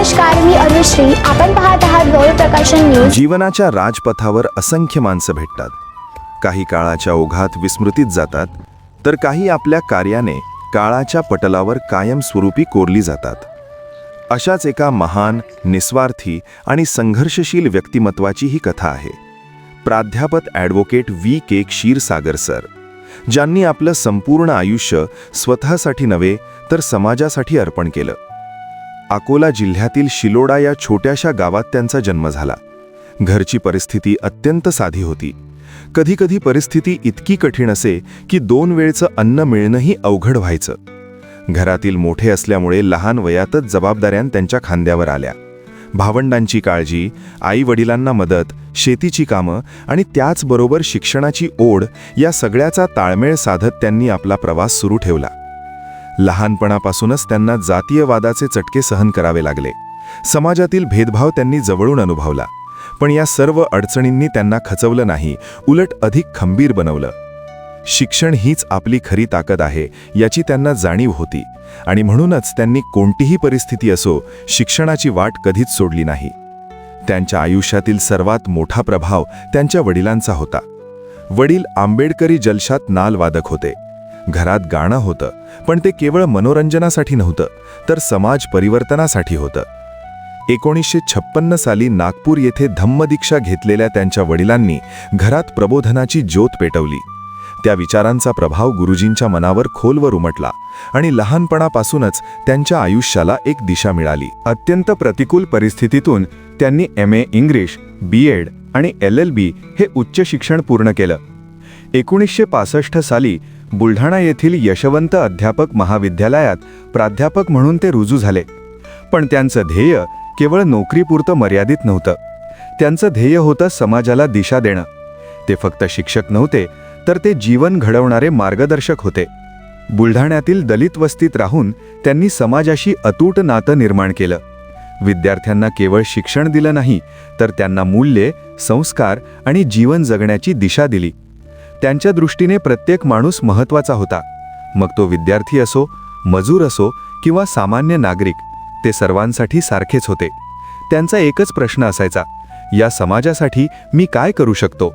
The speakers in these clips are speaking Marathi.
नमस्कार, मी अनुश्री. आपण पाहत आहात गौरव प्रकाशन न्यूज. जीवनाच्या राजपथावर असंख्य माणसं भेटतात. काही काळाच्या ओघात विस्मृतीत जातात, तर काही आपल्या कार्याने काळाच्या पटलावर कायमस्वरूपी कोरली जातात. अशाच एका महान, निस्वार्थी आणि संघर्षशील व्यक्तिमत्वाची ही कथा आहे. प्राध्यापक ॲडव्होकेट V.K. क्षीरसागर सर, ज्यांनी आपलं संपूर्ण आयुष्य स्वतःसाठी नव्हे तर समाजासाठी अर्पण केलं. अकोला जिल्ह्यातील शिलोडा या छोट्याशा गावात त्यांचा जन्म झाला. घरची परिस्थिती अत्यंत साधी होती. कधीकधी परिस्थिती इतकी कठीण असे की 2 वेळचं अन्न मिळणंही अवघड व्हायचं. घरातील मोठे असल्यामुळे लहान वयातच जबाबदाऱ्या त्यांच्या खांद्यावर आल्या. भावंडांची काळजी, आई वडिलांना मदत, शेतीची कामं आणि त्याचबरोबर शिक्षणाची ओढ या सगळ्याचा ताळमेळ साधत त्यांनी आपला प्रवास सुरू ठेवला. लहानपणापासूनच त्यांना जातीयवादाचे चटके सहन करावे लागले. समाजातील भेदभाव त्यांनी जवळून अनुभवला. पण या सर्व अडचणींनी त्यांना खचवलं नाही, उलट अधिक खंबीर बनवलं. शिक्षण हीच आपली खरी ताकद आहे याची त्यांना जाणीव होती आणि म्हणूनच त्यांनी कोणतीही परिस्थिती असो, शिक्षणाची वाट कधीच सोडली नाही. त्यांच्या आयुष्यातील सर्वात मोठा प्रभाव त्यांच्या वडिलांचा होता. वडील आंबेडकरी जलशात नालवादक होते. घरात गाणं होतं, पण ते केवळ मनोरंजनासाठी नव्हतं, तर समाज परिवर्तनासाठी होतं. 1956 साली नागपूर येथे धम्मदीक्षा घेतलेल्या त्यांच्या वडिलांनी घरात प्रबोधनाची ज्योत पेटवली. त्या विचारांचा प्रभाव गुरुजींच्या मनावर खोलवर उमटला आणि लहानपणापासूनच त्यांच्या आयुष्याला एक दिशा मिळाली. अत्यंत प्रतिकूल परिस्थितीतून त्यांनी MA इंग्लिश, B.Ed आणि LLB हे उच्च शिक्षण पूर्ण केलं. 1965 साली बुलढाणा येथील यशवंत अध्यापक महाविद्यालयात प्राध्यापक म्हणून ते रुजू झाले. पण त्यांचं ध्येय केवळ नोकरीपुरतं मर्यादित नव्हतं. त्यांचं ध्येय होतं समाजाला दिशा देणं. ते फक्त शिक्षक नव्हते, तर ते जीवन घडवणारे मार्गदर्शक होते. बुलढाण्यातील दलित वस्तीत राहून त्यांनी समाजाशी अतूट नातं निर्माण केलं. विद्यार्थ्यांना केवळ शिक्षण दिलं नाही, तर त्यांना मूल्ये, संस्कार आणि जीवन जगण्याची दिशा दिली. त्यांच्या दृष्टीने प्रत्येक माणूस महत्त्वाचा होता. मग तो विद्यार्थी असो, मजूर असो किंवा सामान्य नागरिक, ते सर्वांसाठी सारखेच होते. त्यांचा एकच प्रश्न असायचा, या समाजासाठी मी काय करू शकतो?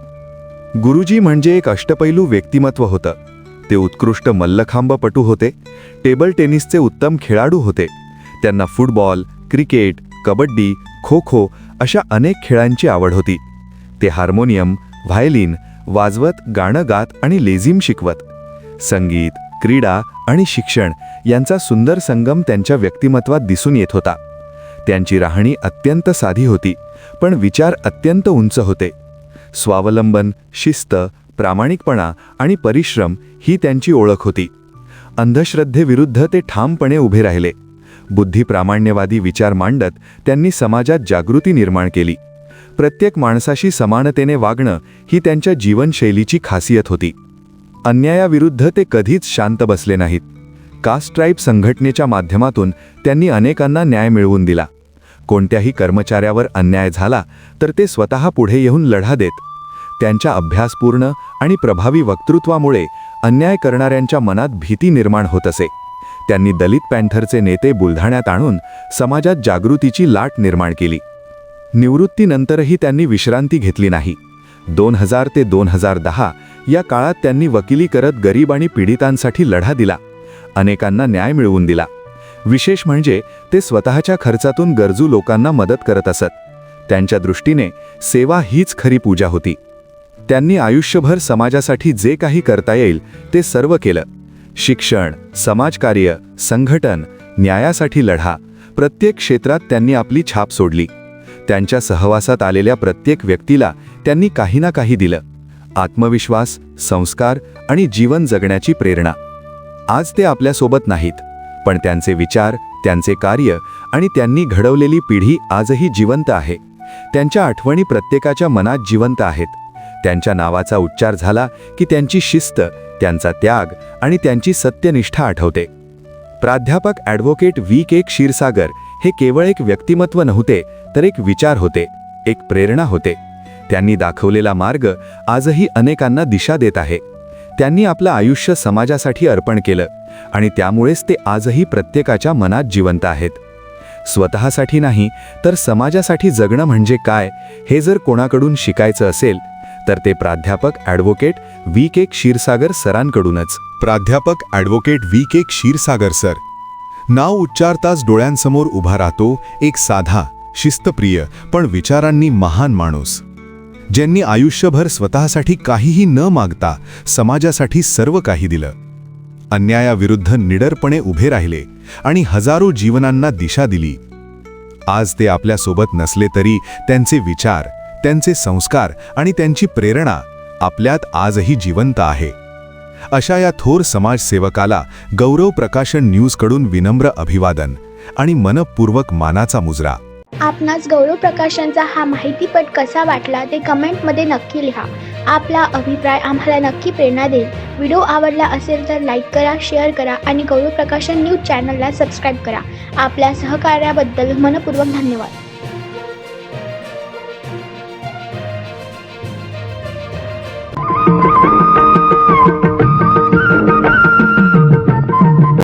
गुरुजी म्हणजे एक अष्टपैलू व्यक्तिमत्व होतं. ते उत्कृष्ट मल्लखांबपटू होते, टेबल टेनिसचे उत्तम खेळाडू होते. त्यांना फुटबॉल, क्रिकेट, कबड्डी, खो खो अशा अनेक खेळांची आवड होती. ते हार्मोनियम, व्हायोलिन वाजवत, गाणं गात आणि लेझीम शिकवत. संगीत, क्रीडा आणि शिक्षण यांचा सुंदर संगम त्यांच्या व्यक्तिमत्वात दिसून येत होता. त्यांची राहणी अत्यंत साधी होती, पण विचार अत्यंत उंच होते. स्वावलंबन, शिस्त, प्रामाणिकपणा आणि परिश्रम ही त्यांची ओळख होती. अंधश्रद्धेविरुद्ध ते ठामपणे उभे राहिले. बुद्धिप्रामाण्यवादी विचार मांडत त्यांनी समाजात जागृती निर्माण केली. प्रत्येक माणसाशी समानतेने वागणं ही त्यांच्या जीवनशैलीची खासियत होती. अन्यायाविरुद्ध ते कधीच शांत बसले नाहीत. कास्ट ट्राईब संघटनेच्या माध्यमातून त्यांनी अनेकांना न्याय मिळवून दिला. कोणत्याही कर्मचाऱ्यावर अन्याय झाला तर ते स्वतः पुढे येऊन लढा देत. त्यांच्या अभ्यासपूर्ण आणि प्रभावी वक्तृत्वामुळे अन्याय करणाऱ्यांच्या मनात भीती निर्माण होत असे. त्यांनी दलित पॅन्थरचे नेते बुलढाण्यात आणून समाजात जागृतीची लाट निर्माण केली. निवृत्तीनंतरही त्यांनी विश्रांती घेतली नाही. 2000 ते 2010 या काळात त्यांनी वकिली करत गरीब आणि पीडितांसाठी लढा दिला. अनेकांना न्याय मिळवून दिला. विशेष म्हणजे ते स्वतःच्या खर्चातून गरजू लोकांना मदत करत असत. त्यांच्या दृष्टीने सेवा हीच खरी पूजा होती. त्यांनी आयुष्यभर समाजासाठी जे काही करता येईल ते सर्व केलं. शिक्षण, समाजकार्य, संघटन, न्यायासाठी लढा, प्रत्येक क्षेत्रात त्यांनी आपली छाप सोडली. त्यांच्या सहवासात आलेल्या प्रत्येक व्यक्तीला त्यांनी काही ना काही दिलं. आत्मविश्वास, संस्कार आणि जीवन जगण्याची प्रेरणा. आज ते आपल्यासोबत नाहीत, पण त्यांचे विचार, त्यांचे कार्य आणि त्यांनी घडवलेली पिढी आजही जिवंत आहे. त्यांच्या आठवणी प्रत्येकाच्या मनात जिवंत आहेत. त्यांच्या नावाचा उच्चार झाला की त्यांची शिस्त, त्यांचा त्याग आणि त्यांची सत्यनिष्ठा आठवते. प्राध्यापक ॲडव्होकेट V.K. क्षीरसागर हे केवळ एक व्यक्तिमत्व नव्हते, तर एक विचार होते, एक प्रेरणा होते. त्यांनी दाखवलेला मार्ग आजही अनेकांना दिशा देत आहे. त्यांनी आपलं आयुष्य समाजासाठी अर्पण केलं आणि त्यामुळेच ते आजही प्रत्येकाच्या मनात जिवंत आहेत. स्वतःसाठी नाही तर समाजासाठी जगणं म्हणजे काय हे जर कोणाकडून शिकायचं असेल तर ते प्राध्यापक ॲडव्होकेट V.K. क्षीरसागर सरांकडूनच. प्राध्यापक ॲडव्होकेट V.K. क्षीरसागर सर. नाव उच्चारताच डोळ्यांसमोर उभा राहतो एक साधा, शिस्तप्रिय पण विचारांनी महान माणूस, ज्यांनी आयुष्यभर स्वतःसाठी काहीही न मागता समाजासाठी सर्व काही दिलं. अन्यायाविरुद्ध निडरपणे उभे राहिले आणि हजारो जीवनांना दिशा दिली. आज ते आपल्यासोबत नसले तरी त्यांचे विचार, त्यांचे संस्कार आणि त्यांची प्रेरणा आपल्यात आजही जिवंत आहे. अशा या थोर समाजसेवकाला गौरव प्रकाशन न्यूजकडून विनम्र अभिवादन आणि मनपूर्वक मानाचा मुजरा. आपणास गौरव प्रकाशनचा हा माहितीपट कसा वाटला ते कमेंटमध्ये नक्की लिहा. आपला अभिप्राय आम्हाला नक्की प्रेरणा देईल. व्हिडिओ आवडला असेल तर लाईक करा, शेअर करा आणि गौरव प्रकाशन न्यूज चॅनलला सबस्क्राईब करा. आपल्या सहकार्याबद्दल मनपूर्वक धन्यवाद.